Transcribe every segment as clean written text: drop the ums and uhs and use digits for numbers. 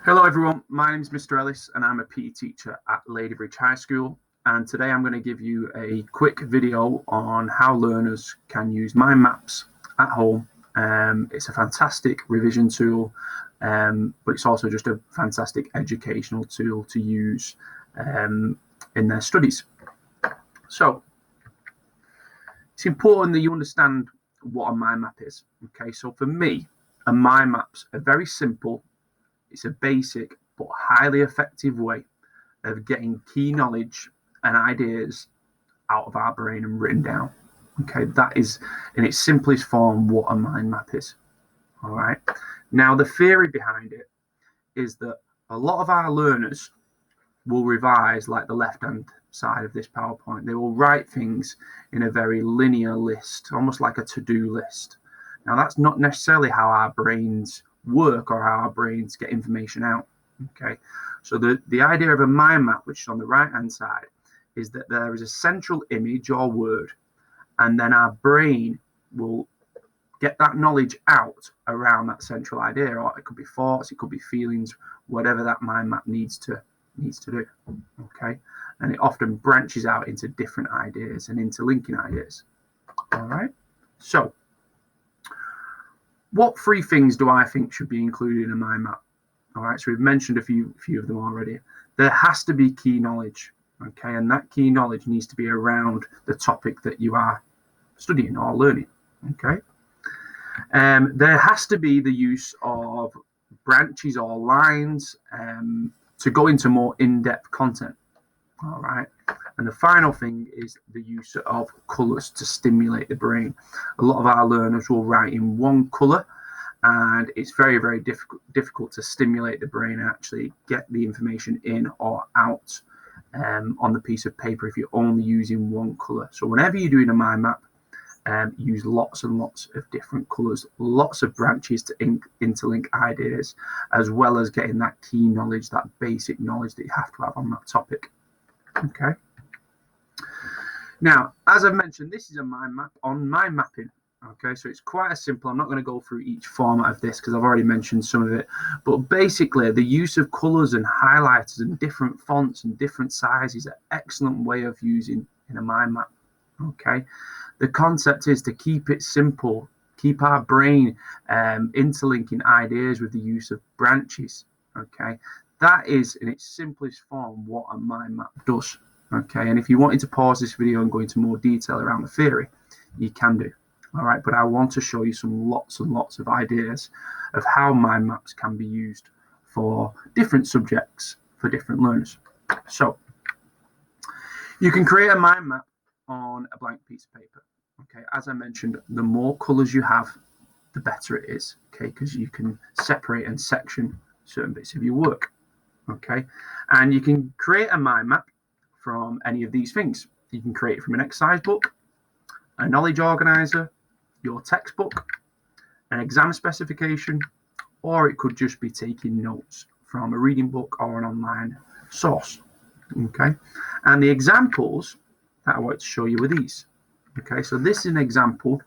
Hello everyone, my name is Mr. Ellis and I'm a PE teacher at Ladybridge High School, and today I'm going to give you a quick video on how learners can use Mindmaps at home. It's a fantastic revision tool, but it's also just a fantastic educational tool to use in their studies. So it's important that you understand what a mind map is. Okay, so for me, a mind map's a very simple, it's a basic but highly effective way of getting key knowledge and ideas out of our brain and written down. Okay, that is in its simplest form what a mind map is. All right. Now, the theory behind it is that a lot of our learners will revise like the left-hand side of this PowerPoint. They will write things in a very linear list, almost like a to-do list. Now, that's not necessarily how our brains work or how our brains get information out. Okay, so the idea of a mind map, which is on the right hand side, is that there is a central image or word, and then our brain will get that knowledge out around that central idea, or it could be thoughts, it could be feelings, whatever that mind map needs to do. Okay, and it often branches out into different ideas and interlinking ideas. All right, so what three things do I think should be included in a mind map? All right, so we've mentioned a few of them already. There has to be key knowledge, okay, and that key knowledge needs to be around the topic that you are studying or learning, okay. There has to be the use of branches or lines to go into more in-depth content. All right, and the final thing is the use of colours to stimulate the brain. A lot of our learners will write in one colour, and it's very, very difficult to stimulate the brain and actually get the information in or out on the piece of paper if you're only using one colour. So whenever you're doing a mind map, use lots and lots of different colours, lots of branches to interlink ideas, as well as getting that key knowledge, that basic knowledge that you have to have on that topic. Okay. Now, as I've mentioned, this is a mind map on mind mapping. Okay, so it's quite a simple. I'm not going to go through each format of this because I've already mentioned some of it. But basically, the use of colours and highlighters and different fonts and different sizes is an excellent way of using in a mind map. Okay, the concept is to keep it simple, keep our brain interlinking ideas with the use of branches. Okay, that is in its simplest form what a mind map does. Okay, and if you wanted to pause this video and go into more detail around the theory, you can do. All right, but I want to show you some lots and lots of ideas of how mind maps can be used for different subjects for different learners. So you can create a mind map on a blank piece of paper. Okay, as I mentioned, the more colors you have, the better it is. Okay, because you can separate and section certain bits of your work. Okay, and you can create a mind map from any of these things. You can create it from an exercise book, a knowledge organizer, your textbook, an exam specification, or it could just be taking notes from a reading book or an online source. Okay, and the examples that I want to show you are these. Okay, so this is an example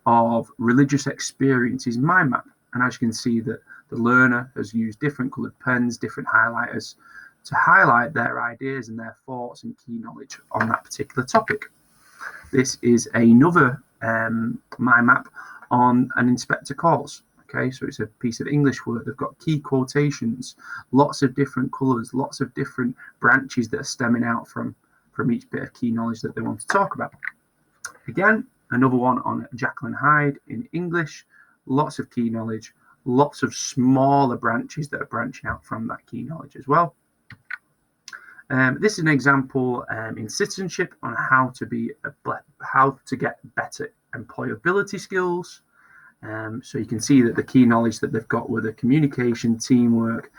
of religious experiences mind map, and as you can see that the learner has used different colored pens, different highlighters to highlight their ideas and their thoughts and key knowledge on that particular topic. This is another mind map on an inspector calls. Okay, so it's a piece of English word. They've got key quotations, lots of different colours, lots of different branches that are stemming out from each bit of key knowledge that they want to talk about. Again, another one on Jekyll and Hyde in English, lots of key knowledge, lots of smaller branches that are branching out from that key knowledge as well. This is an example in citizenship on how to get better employability skills. So you can see that the key knowledge that they've got with the communication, teamwork,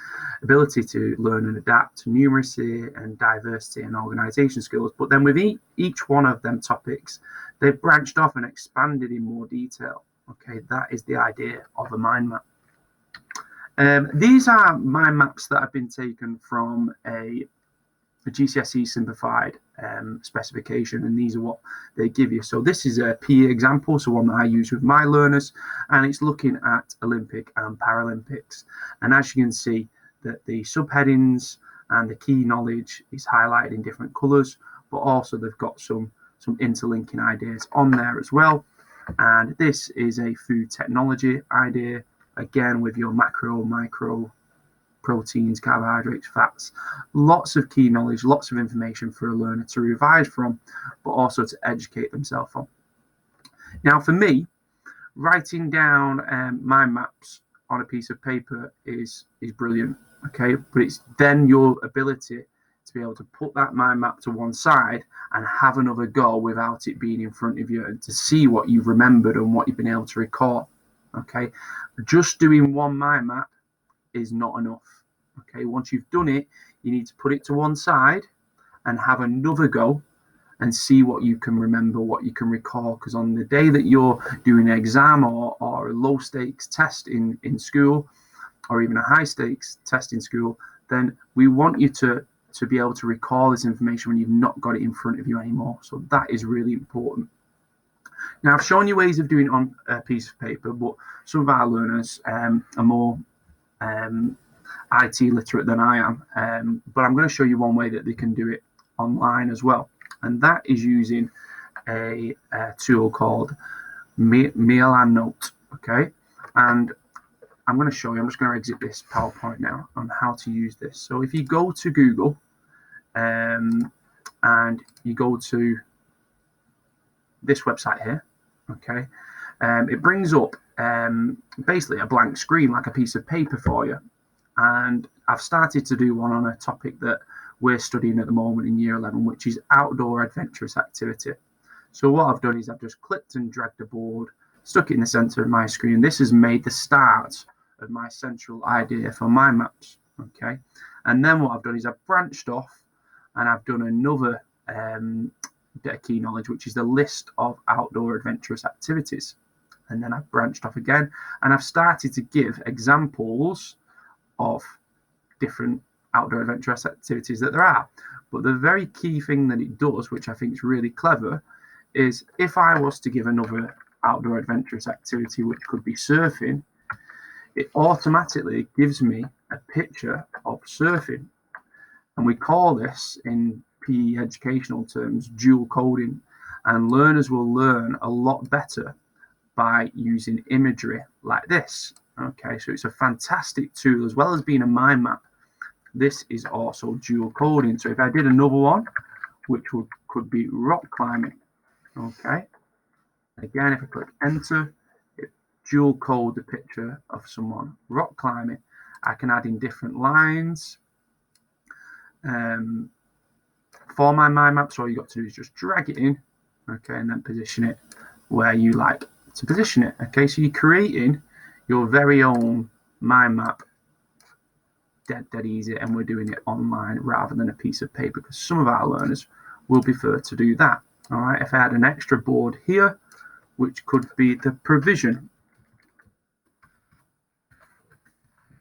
ability to learn and adapt, numeracy and diversity and organisation skills. But then with each one of them topics, they've branched off and expanded in more detail. Okay, that is the idea of a mind map. These are mind maps that have been taken from a GCSE simplified specification, and these are what they give you. So this is a PE example, so one that I use with my learners, and it's looking at Olympic and Paralympics. And as you can see, that the subheadings and the key knowledge is highlighted in different colors, but also they've got some interlinking ideas on there as well. And this is a food technology idea, again with your macro, micro, proteins, carbohydrates, fats, lots of key knowledge, lots of information for a learner to revise from, but also to educate themselves on. Now, for me, writing down mind maps on a piece of paper is brilliant, okay? But it's then your ability to be able to put that mind map to one side and have another go without it being in front of you, and to see what you've remembered and what you've been able to recall, okay? Just doing one mind map is not enough, okay? Once you've done it, you need to put it to one side and have another go and see what you can remember, what you can recall. Because on the day that you're doing an exam or a low stakes test in school, or even a high stakes test in school, then we want you to be able to recall this information when you've not got it in front of you anymore. So that is really important. Now, I've shown you ways of doing it on a piece of paper, but some of our learners are more IT literate than I am. But I'm going to show you one way that they can do it online as well. And that is using a tool called Mindmaps, okay? And I'm going to show you, I'm just going to exit this PowerPoint now on how to use this. So if you go to Google and you go to this website here, okay, it brings up basically a blank screen, like a piece of paper for you. And I've started to do one on a topic that we're studying at the moment in year 11, which is outdoor adventurous activity. So what I've done is I've just clicked and dragged a board, stuck it in the center of my screen. This has made the start of my central idea for mind maps, okay? And then what I've done is I've branched off and I've done another bit of key knowledge, which is the list of outdoor adventurous activities. And then I've branched off again and I've started to give examples of different outdoor adventurous activities that there are. But the very key thing that it does, which I think is really clever, is if I was to give another outdoor adventurous activity, which could be surfing, it automatically gives me a picture of surfing. And we call this, in PE educational terms, dual coding. And learners will learn a lot better by using imagery like this. Okay, so it's a fantastic tool. As well as being a mind map, this is also dual coding. So if I did another one, which could be rock climbing, okay, again, if I click enter, it dual code the picture of someone rock climbing. I can add in different lines for my mind map. So all you got to do is just drag it in, okay, and then position it where you like to position it. Okay, so you're creating your very own mind map dead easy, and we're doing it online rather than a piece of paper, because some of our learners will prefer to do that. All right, if I had an extra board here, which could be the provision,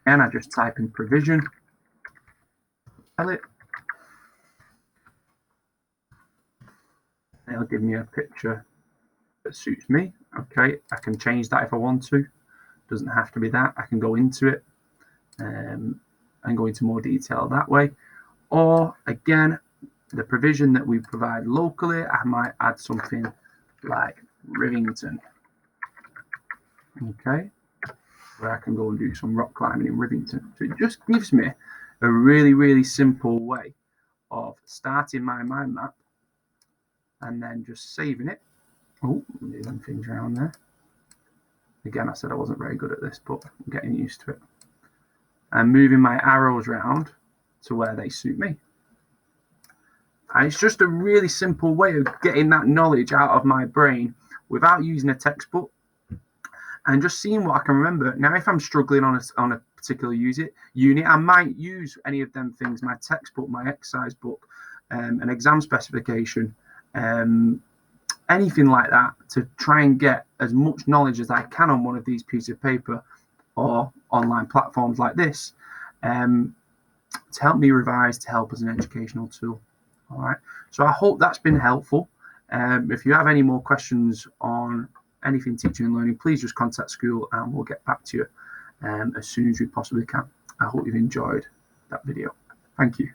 and I just type in provision, tell it, it'll give me a picture that suits me. Okay, I can change that if I want to. Doesn't have to be that. I can go into it and go into more detail that way. Or again, the provision that we provide locally, I might add something like Rivington, okay, where I can go and do some rock climbing in Rivington. So it just gives me a really simple way of starting my mind map and then just saving it. Oh, moving things around there. Again, I said I wasn't very good at this, but I'm getting used to it. And moving my arrows around to where they suit me. And it's just a really simple way of getting that knowledge out of my brain without using a textbook, and just seeing what I can remember. Now, if I'm struggling on a particular unit, I might use any of them things, my textbook, my exercise book, an exam specification, anything like that, to try and get as much knowledge as I can on one of these pieces of paper or online platforms like this, to help me revise, to help as an educational tool. All right, so I hope that's been helpful. If you have any more questions on anything teaching and learning, please just contact school and we'll get back to you as soon as we possibly can. I hope you've enjoyed that video. Thank you.